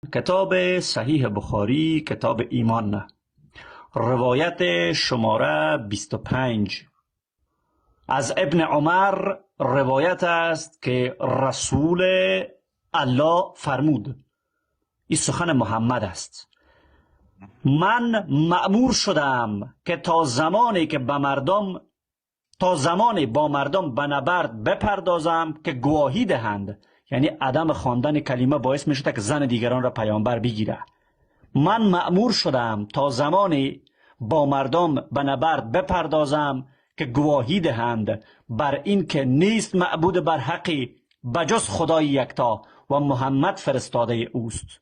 کتاب صحیح بخاری، کتاب ایمان، روایت شماره 25. از ابن عمر روایت است که رسول الله فرمود، این سخن محمد است: من مأمور شدم که تا زمانی با مردم به نبرد بپردازم که گواهی دهند، یعنی عدم خواندن کلمه باعث میشه که زن دیگران را پیامبر بگیره. من مأمور شدم تا زمانی با مردم به نبرد بپردازم که گواهی دهند بر این که نیست معبود بر حقی بجز خدای یکتا و محمد فرستاده اوست.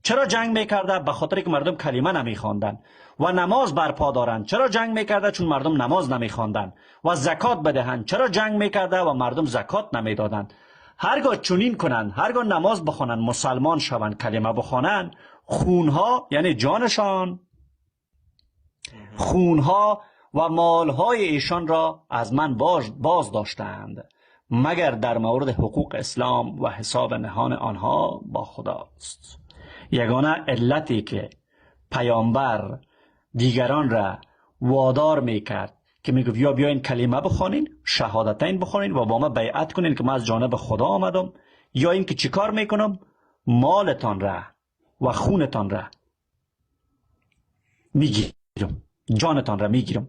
چرا جنگ میکرده؟ به خاطر که مردم کلمه نمیخواندن. و نماز برپا دارند. چرا جنگ میکرده؟ چون مردم نماز نمیخواندن. و زکات بدهند. چرا جنگ میکرده؟ و مردم زکات نمیدادند. هرگاه چنین کنند، هرگاه نماز بخوانند، مسلمان شوند، کلمه بخوانند، خونها یعنی جانشان، خونها و مالهای ایشان را از من باز داشتند، مگر در مورد حقوق اسلام و حساب نهان آنها با خداست. یگانه علتی که پیامبر دیگران را وادار میکرد که میگفت یا بیاین کلمه بخوانین، شهادتین بخوانین و با ما بیعت کنین که من از جانب خدا آمدم، یا این که چیکار میکنم؟ مالتان را و خونتان را میگیرم، جانتان را میگیرم.